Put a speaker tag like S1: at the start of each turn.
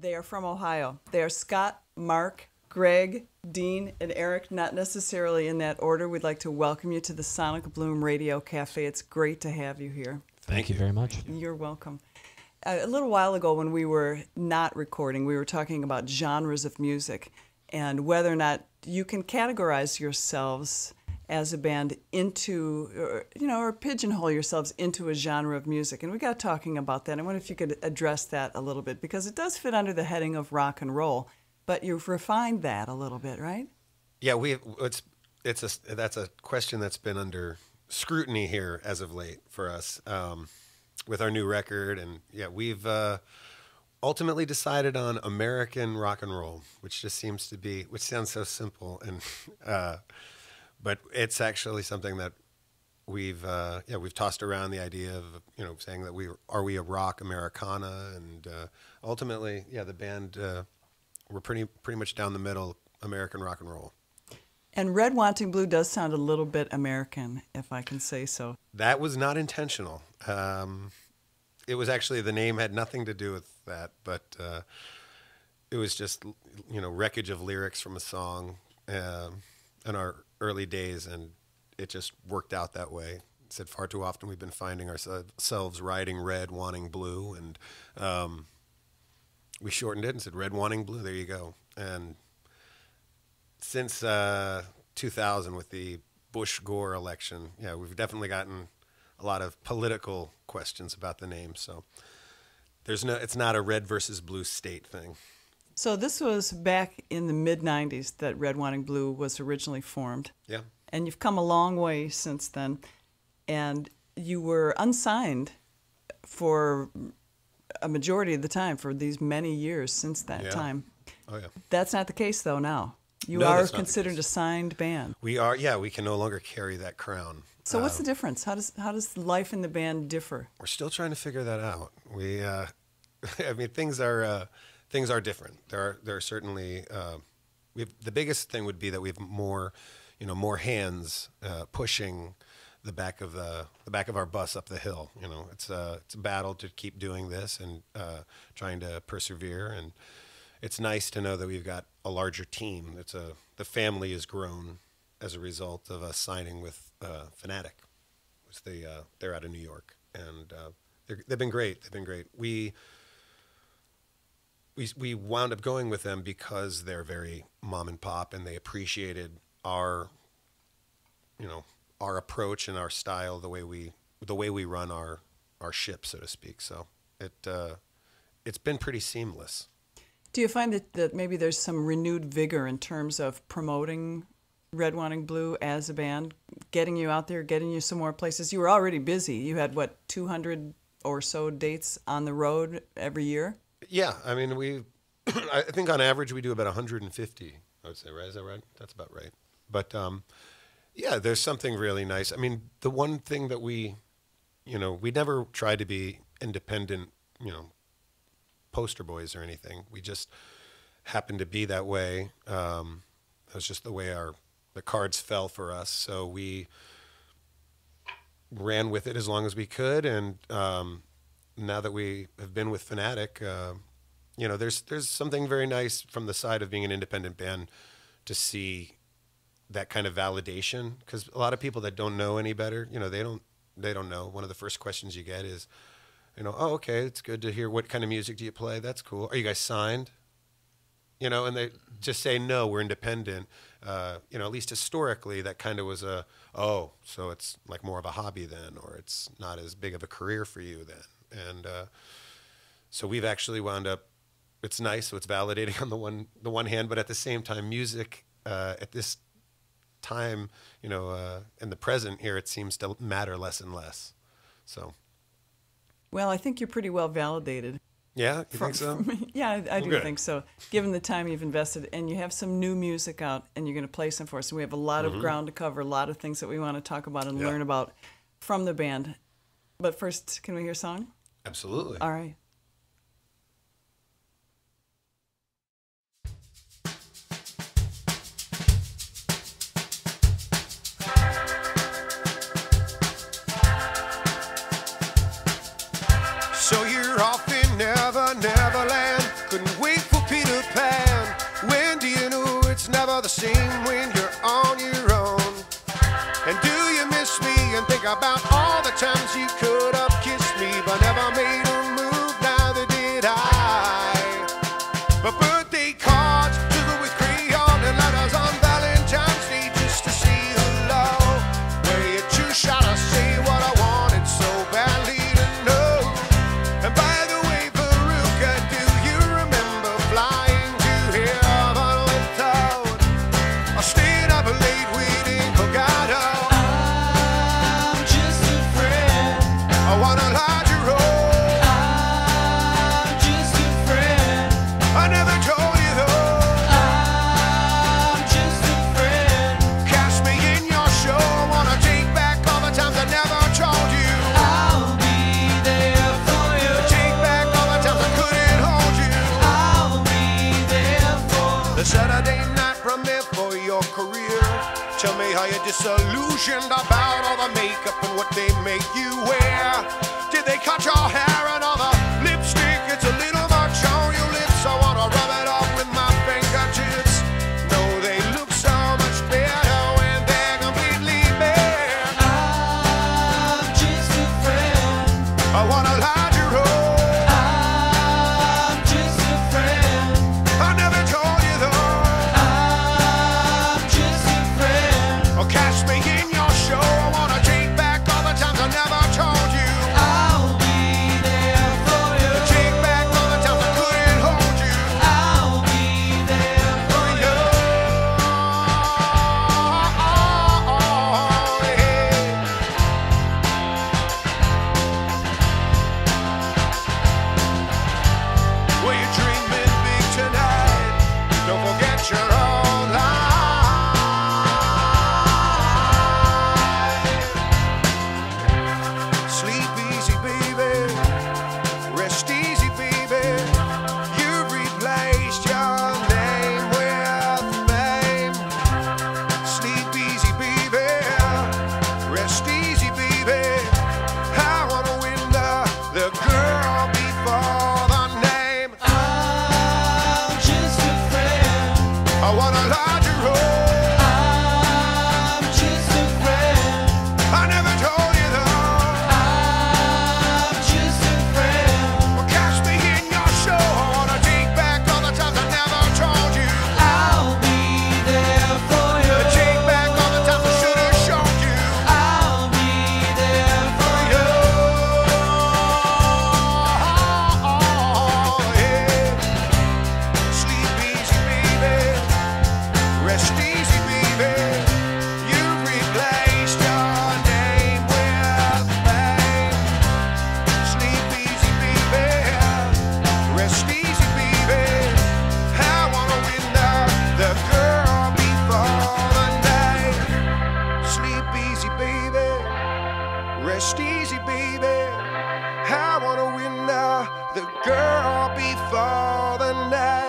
S1: They are from Ohio. They are Scott, Mark, Greg, Dean, and Eric, not necessarily in that order. We'd like to welcome you to the Sonic Bloom Radio Cafe. It's great to have you here.
S2: Thank you very much.
S1: You're welcome. A little while ago when we were not recording, we were talking about genres of music and whether or not you can categorize yourselves as a band into, or pigeonhole yourselves into a genre of music. And we got talking about that. I wonder if you could address that a little bit, because it does fit under the heading of rock and roll, but you've refined that a little bit, right?
S3: Yeah, that's a question that's been under scrutiny here as of late for us with our new record. And yeah, we've ultimately decided on American rock and roll, which sounds so simple, and but it's actually something that we've tossed around the idea of, saying that we a rock Americana, and ultimately, the band, we're pretty much down the middle, American rock and roll.
S1: And Red Wanting Blue does sound a little bit American, if I can say so.
S3: That was not intentional. It was actually, the name had nothing to do with that, but it was just, wreckage of lyrics from a song in our early days, and it just worked out that way. It said far too often we've been finding ourselves writing red, wanting blue, and we shortened it and said Red Wanting Blue, there you go. And since 2000 with the Bush-Gore election, we've definitely gotten a lot of political questions about the name, so it's not a red versus blue state thing.
S1: So this was back in the mid-'90s that Red Wanting Blue was originally formed.
S3: Yeah.
S1: And you've come a long way since then. And you were unsigned for a majority of the time for these many years since that time.
S3: Oh, yeah.
S1: That's not the case, though, now. You
S3: No,
S1: are
S3: that's not the
S1: considered
S3: case.
S1: a signed band.
S3: We are, we can no longer carry that crown.
S1: So what's the difference? How does life in the band differ?
S3: We're still trying to figure that out. We, things are different. There are certainly the biggest thing would be that we have more hands pushing the back of our bus up the hill. It's a battle to keep doing this and trying to persevere. And it's nice to know that we've got a larger team. The family has grown as a result of us signing with Fanatic. They're out of New York, and they've been great. They've been great. We wound up going with them because they're very mom and pop, and they appreciated our approach and our style, the way we run our ship, so to speak. So it's been pretty seamless.
S1: Do you find that maybe there's some renewed vigor in terms of promoting Red Wanting Blue as a band, getting you out there, getting you some more places? You were already busy. You had, 200 or so dates on the road every year? Yeah,
S3: I think on average we do about 150, I would say, right? Is that right? That's about right. But there's something really nice. The one thing that we never tried to be independent, poster boys or anything. We just happened to be that way. That's just the way the cards fell for us. So we ran with it as long as we could. And now that we have been with Fanatic, there's something very nice from the side of being an independent band to see that kind of validation. Because a lot of people that don't know any better, they don't know. One of the first questions you get is, oh, okay, it's good to hear. What kind of music do you play? That's cool. Are you guys signed? And they just say, no, we're independent. At least historically, that kind of was so it's like more of a hobby then, or it's not as big of a career for you then. And so we've actually wound up, it's nice, so it's validating on the one hand, but at the same time, music at this time, in the present here, it seems to matter less and less. So.
S1: Well, I think you're pretty well validated.
S3: Yeah, you think so?
S1: Yeah, I do think so. Given the time you've invested, and you have some new music out, and you're going to play some for us. And we have a lot of ground to cover, a lot of things that we want to talk about and learn about from the band. But first, can we hear a song?
S3: Absolutely.
S1: All right.
S4: So you're off in Never, Neverland. Couldn't wait
S3: think about all the times you could have kissed me, but never made a move, neither did I. But birthday cards filled with crayon and letters on Valentine's Day just to say hello. Where you two shot to say what I wanted so badly to know. And by the way, Veruca, do you remember flying to heaven without or staying up late waiting for Godot?
S2: I'm just a friend.
S3: I wanna lie to roll.
S2: I'm just a friend.
S3: I never told you though.
S2: I'm just a friend.
S3: Cast me in your show. Wanna take back all the times I never told you.
S2: I'll be there for you.
S3: Take back all the times I couldn't hold you.
S2: I'll be there for
S3: The Saturday night premiere for your career. Tell me how you're disillusioned about all the makeup and what they make you wear. Did they cut your hair and all the lipstick? It's a little much on your lips. I wanna rub it off with my fingertips. No, they look so much better when they're completely bare.
S2: I'm just a friend.
S3: I wanna lie to roll.
S2: I'm just a friend.
S3: I never told you though.
S2: I'm just a friend.
S3: Oh, catch me in your show. I wanna take back all the times I never told you.
S2: I'll be there for you.
S3: Take back all the times I couldn't hold you.
S2: I'll be there for you.
S3: Were you dreaming big tonight? Don't forget your own life. Sleep easy, baby. Rest easy, baby. You've replaced your name with fame. Sleep easy, baby. Rest easy, baby. I wanna win the girl before the name.
S2: I'm just a friend.
S3: I wanna lie to roll.
S2: I'm just a friend.
S3: I never told you though.
S2: I'm just a friend.
S3: Well, catch me in your show. I wanna take back all the times I never told you.
S2: I'll be there for you.
S3: Take back all the times I should have shown you.
S2: I'll be there for you.
S3: Sleep easy, baby. Rest easy, baby. You've replaced your name with fame. Sleep easy, baby. Rest easy, baby. I wanna win the girl before the night. Sleep easy, baby. Rest easy, baby. I wanna win the girl before the night.